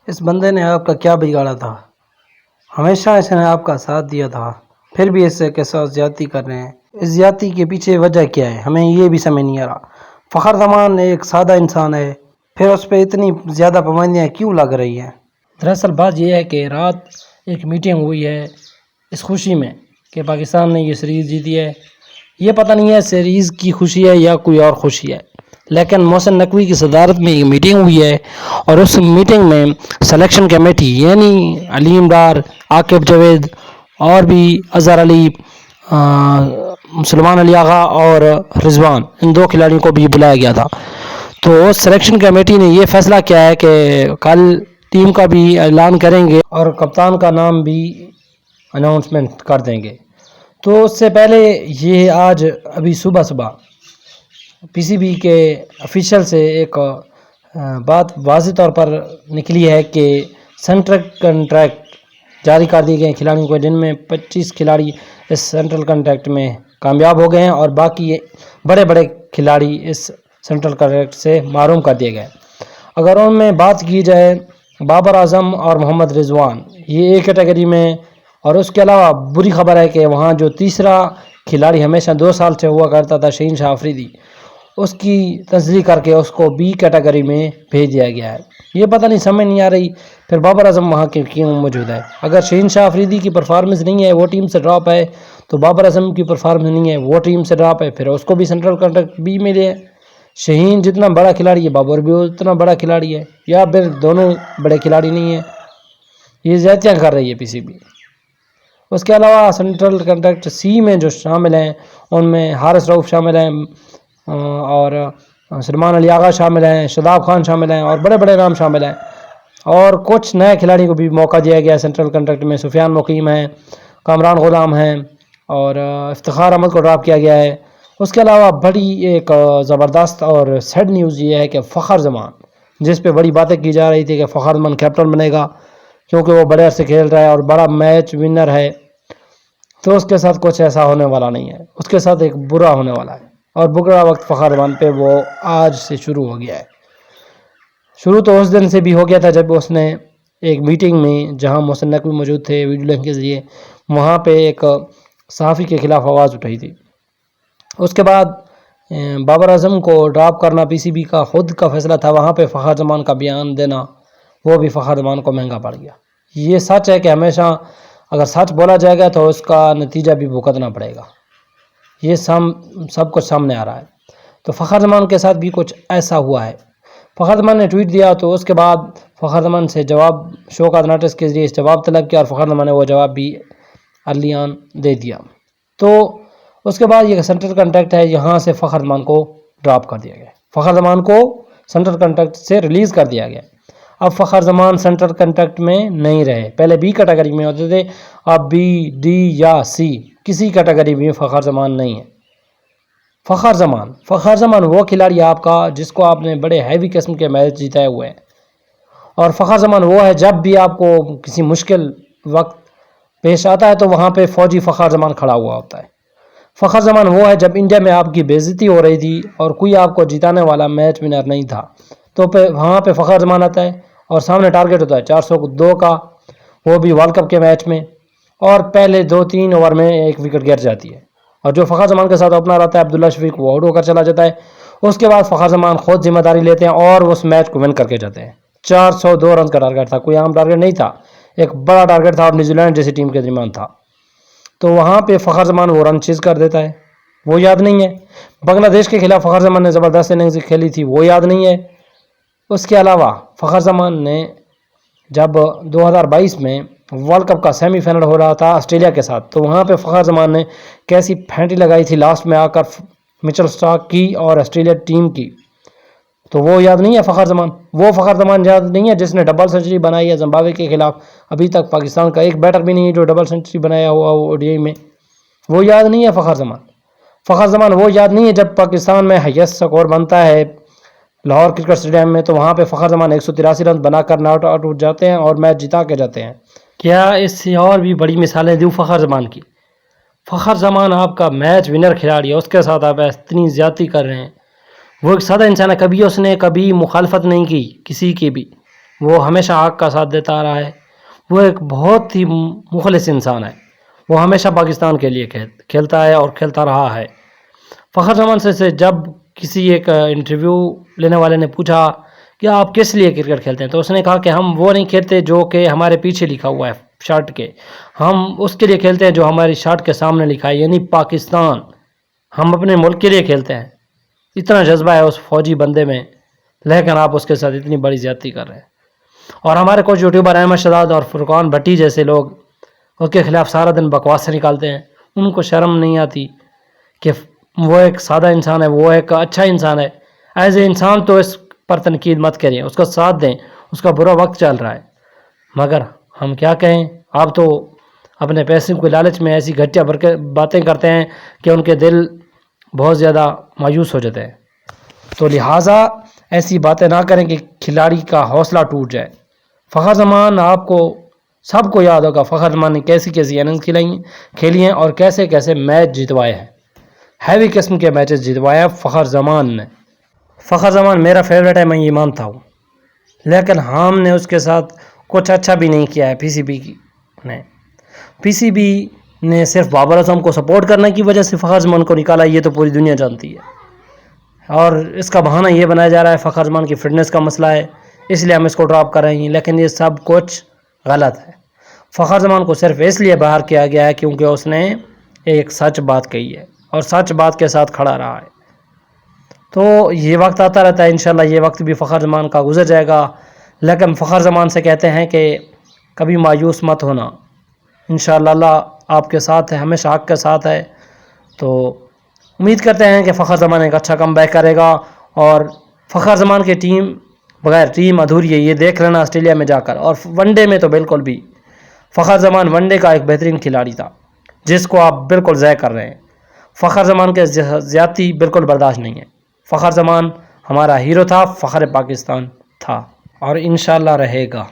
اس بندے نے آپ کا کیا بگاڑا تھا؟ ہمیشہ اس نے آپ کا ساتھ دیا تھا، پھر بھی اس کے ساتھ زیادتی کر رہے ہیں۔ اس زیادتی کے پیچھے وجہ کیا ہے؟ ہمیں یہ بھی سمجھ نہیں آ رہا۔ فخر زمان ایک سادہ انسان ہے، پھر اس پہ اتنی زیادہ پابندیاں کیوں لگ رہی ہیں؟ دراصل بات یہ ہے کہ رات ایک میٹنگ ہوئی ہے اس خوشی میں کہ پاکستان نے یہ سیریز جیتی ہے۔ یہ پتہ نہیں ہے سیریز کی خوشی ہے یا کوئی اور خوشی ہے، لیکن محسن نقوی کی صدارت میں ایک میٹنگ ہوئی ہے اور اس میٹنگ میں سلیکشن کمیٹی یعنی علیم ڈار، عاقب جاوید اور بھی اظہر علی، سلمان علی آغا اور رضوان، ان 2 کھلاڑیوں کو بھی بلایا گیا تھا۔ تو سلیکشن کمیٹی نے یہ فیصلہ کیا ہے کہ کل ٹیم کا بھی اعلان کریں گے اور کپتان کا نام بھی اناؤنسمنٹ کر دیں گے۔ تو اس سے پہلے یہ آج ابھی صبح پی سی بی کے افیشل سے ایک بات واضح طور پر نکلی ہے کہ سینٹرل کنٹریکٹ جاری کر دیے گئے ہیں کھلاڑیوں کو، جن میں 25 کھلاڑی اس سینٹرل کنٹریکٹ میں کامیاب ہو گئے ہیں اور باقی بڑے بڑے کھلاڑی اس سینٹرل کنٹریکٹ سے محروم کر دیے گئے۔ اگر ان میں بات کی جائے بابر اعظم اور محمد رضوان، یہ ایک کیٹیگری میں، اور اس کے علاوہ بری خبر ہے کہ وہاں جو تیسرا کھلاڑی ہمیشہ 2 سال سے ہوا کرتا تھا شہین شاہ آفریدی، اس کی تصدیق کر کے اس کو بی کیٹیگری میں بھیج دیا گیا ہے۔ یہ پتہ نہیں سمجھ نہیں آ رہی پھر بابر اعظم وہاں کے کیوں موجود ہے؟ اگر شہین شاہ آفریدی کی پرفارمنس نہیں ہے، وہ ٹیم سے ڈراپ ہے، تو بابر اعظم کی پرفارمنس نہیں ہے، وہ ٹیم سے ڈراپ ہے، پھر اس کو بھی سینٹرل کنٹریکٹ بی ملے ہے۔ شہین جتنا بڑا کھلاڑی ہے بابر بھی اتنا بڑا کھلاڑی ہے، یا پھر دونوں بڑے کھلاڑی نہیں ہیں؟ یہ زیادتیاں کر رہی ہے پی سی بی۔ اس کے علاوہ سینٹرل کنٹریکٹ سی میں جو شامل ہیں ان میں حارث رؤف شامل ہیں اور سلمان علی آغا شامل ہیں، شاداب خان شامل ہیں اور بڑے بڑے نام شامل ہیں، اور کچھ نئے کھلاڑی کو بھی موقع دیا گیا ہے سینٹرل کنٹریکٹ میں۔ سفیان مقیم ہیں، کامران غلام ہیں اور افتخار احمد کو ڈراپ کیا گیا ہے۔ اس کے علاوہ بڑی ایک زبردست اور سیڈ نیوز یہ ہے کہ فخر زمان، جس پہ بڑی باتیں کی جا رہی تھی کہ فخر زمان کیپٹن بنے گا کیونکہ وہ بڑے عرصے کھیل رہا ہے اور بڑا میچ ونر ہے، تو اس کے ساتھ کچھ ایسا ہونے والا نہیں ہے، اس کے ساتھ ایک برا ہونے والا ہے، اور برا وقت فخر زمان پہ وہ آج سے شروع ہو گیا ہے۔ شروع تو اس دن سے بھی ہو گیا تھا جب اس نے ایک میٹنگ میں، جہاں محسن نقوی موجود تھے ویڈیو لنک کے ذریعے، وہاں پہ ایک صحافی کے خلاف آواز اٹھائی تھی۔ اس کے بعد بابر اعظم کو ڈراپ کرنا پی سی بی کا خود کا فیصلہ تھا، وہاں پہ فخر زمان کا بیان دینا وہ بھی فخر زمان کو مہنگا پڑ گیا۔ یہ سچ ہے کہ ہمیشہ اگر سچ بولا جائے گا تو اس کا نتیجہ بھی بھگتنا پڑے گا، یہ سب کچھ سامنے آ رہا ہے۔ تو فخر زمان کے ساتھ بھی کچھ ایسا ہوا ہے۔ فخر زمان نے ٹویٹ دیا تو اس کے بعد فخر زمان سے جواب شوکت نوٹس کے ذریعے جواب طلب کیا اور فخر زمان نے وہ جواب بھی ارلی آن دے دیا۔ تو اس کے بعد یہ سینٹرل کنٹریکٹ ہے، یہاں سے فخر زمان کو ڈراپ کر دیا گیا، فخر زمان کو سینٹرل کنٹریکٹ سے ریلیز کر دیا گیا۔ اب فخر زمان سینٹرل کنٹریکٹ میں نہیں رہے، پہلے بی کیٹیگری میں ہوتے تھے، اب بی، ڈی یا سی کسی کیٹیگری میں فخر زمان نہیں ہے۔ فخر زمان وہ کھلاڑی آپ کا جس کو آپ نے بڑے ہیوی قسم کے میچ جیتائے ہوئے ہیں، اور فخر زمان وہ ہے جب بھی آپ کو کسی مشکل وقت پیش آتا ہے تو وہاں پہ فوجی فخر زمان کھڑا ہوا ہوتا ہے۔ فخر زمان وہ ہے جب انڈیا میں آپ کی بے عزتی ہو رہی تھی اور کوئی آپ کو جتانے والا میچ ونر نہیں تھا، تو وہاں پہ فخر زمان آتا ہے اور سامنے ٹارگٹ ہوتا ہے 402 کا، وہ بھی ورلڈ کپ کے میچ میں، اور پہلے 2-3 اوور میں 1 وکٹ گر جاتی ہے، اور جو فخر زمان کے ساتھ اوپنر آتا ہے عبداللہ شفیق، وہ آؤٹ ہو کر چلا جاتا ہے۔ اس کے بعد فخر زمان خود ذمہ داری لیتے ہیں اور اس میچ کو ون کر کے جاتے ہیں۔ 402 رن کا ٹارگٹ تھا، کوئی عام ٹارگٹ نہیں تھا، ایک بڑا ٹارگٹ تھا اور نیوزی لینڈ جیسی ٹیم کے درمیان تھا، تو وہاں پہ فخر زمان وہ رن چیز کر دیتا ہے، وہ یاد نہیں ہے۔ بنگلہ دیش کے خلاف فخر زمان نے زبردست اننگز کھیلی تھی، وہ یاد نہیں ہے۔ اس کے علاوہ فخر زمان نے جب 2022 میں ورلڈ کپ کا سیمی فائنل ہو رہا تھا آسٹریلیا کے ساتھ، تو وہاں پہ فخر زمان نے کیسی پھینٹی لگائی تھی لاسٹ میں آ کر مچل سٹارک کی اور آسٹریلیا ٹیم کی، تو وہ یاد نہیں ہے فخر زمان۔ وہ فخر زمان یاد نہیں ہے جس نے ڈبل سنچری بنائی ہے زمبابوے کے خلاف، ابھی تک پاکستان کا ایک بیٹر بھی نہیں ہے جو ڈبل سنچری بنایا ہوا او ڈی آئی میں، وہ یاد نہیں ہے فخر زمان۔ فخر زمان وہ یاد نہیں ہے جب پاکستان میں ہائیسٹ سکور بنتا ہے لاہور کرکٹ اسٹیڈیم میں، تو وہاں پہ فخر زمان 183 رن بنا کر ناٹ آؤٹ ہو جاتے ہیں اور میچ جتا کے جاتے ہیں۔ کیا اس سے اور بھی بڑی مثالیں دوں فخر زمان کی؟ فخر زمان آپ کا میچ ونر کھلاڑی ہے، اس کے ساتھ آپ اتنی زیادتی کر رہے ہیں۔ وہ ایک سادہ انسان ہے، کبھی اس نے کبھی مخالفت نہیں کی کسی کی بھی، وہ ہمیشہ حق کا ساتھ دیتا آ رہا ہے. وہ ایک بہت ہی مخلص انسان ہے. وہ ہمیشہ پاکستان کے لیے کھیلتا ہے اور کھیلتا رہا ہے. فخر زمان سے جب کسی ایک انٹرویو لینے والے نے پوچھا کہ آپ کس لیے کرکٹ کھیلتے ہیں، تو اس نے کہا کہ ہم وہ نہیں کھیلتے جو کہ ہمارے پیچھے لکھا ہوا ہے شرٹ کے، ہم اس کے لیے کھیلتے ہیں جو ہماری شرٹ کے سامنے لکھا ہے، یعنی پاکستان. ہم اپنے ملک کے لیے کھیلتے ہیں. اتنا جذبہ ہے اس فوجی بندے میں، لیکن آپ اس کے ساتھ اتنی بڑی زیادتی کر رہے ہیں. اور ہمارے کچھ یوٹیوبر احمد شہزاد اور فرقان بھٹی جیسے لوگ اس کے خلاف سارا دن بکواس سے نکالتے ہیں. ان کو شرم نہیں آتی کہ وہ ایک سادہ انسان ہے، وہ ایک اچھا انسان ہے. ایز اے انسان تو اس پر تنقید مت کریں، اس کا ساتھ دیں، اس کا برا وقت چل رہا ہے. مگر ہم کیا کہیں، آپ تو اپنے پیسے کے لالچ میں ایسی گھٹیا باتیں کرتے ہیں کہ ان کے دل بہت زیادہ مایوس ہو جاتے ہیں. تو لہٰذا ایسی باتیں نہ کریں کہ کھلاڑی کا حوصلہ ٹوٹ جائے. فخر زمان آپ کو سب کو یاد ہوگا، فخر زمان نے کیسی کیسی اننگز کھیلی ہیں اور کیسے کیسے میچ جتوائے ہیں. ہیوی قسم کے میچز جتوائے ہیں فخر زمان نے. فخر زمان میرا فیوریٹ ہے، میں یہ مانتا ہوں، لیکن ہم نے اس کے ساتھ کچھ اچھا بھی نہیں کیا ہے. پی سی بی نے صرف بابر اعظم کو سپورٹ کرنے کی وجہ سے فخر زمان کو نکالا، یہ تو پوری دنیا جانتی ہے. اور اس کا بہانہ یہ بنایا جا رہا ہے فخر زمان کی فٹنس کا مسئلہ ہے، اس لیے ہم اس کو ڈراپ کر رہے ہیں، لیکن یہ سب کچھ غلط ہے. فخر زمان کو صرف اس لیے باہر کیا گیا ہے کیونکہ اس نے ایک سچ بات کہی ہے اور سچ بات کے ساتھ کھڑا رہا ہے. تو یہ وقت آتا رہتا ہے، انشاءاللہ یہ وقت بھی فخر زمان کا گزر جائے گا. لیکن فخر زمان سے کہتے ہیں کہ کبھی مایوس مت ہونا، انشاءاللہ اللہ آپ کے ساتھ ہے، ہمیشہ حق کے ساتھ ہے. تو امید کرتے ہیں کہ فخر زمان ایک اچھا کم بیک کرے گا. اور فخر زمان کی بغیر ٹیم ادھوری ہے، یہ دیکھ لینا آسٹریلیا میں جا کر. اور ون ڈے میں تو بالکل بھی فخر زمان ون ڈے کا ایک بہترین کھلاڑی تھا جس کو آپ بالکل ضائع کر رہے ہیں. فخر زمان کے زیادتی بالکل برداشت نہیں ہے. فخر زمان ہمارا ہیرو تھا، فخر پاکستان تھا اور انشاءاللہ رہے گا.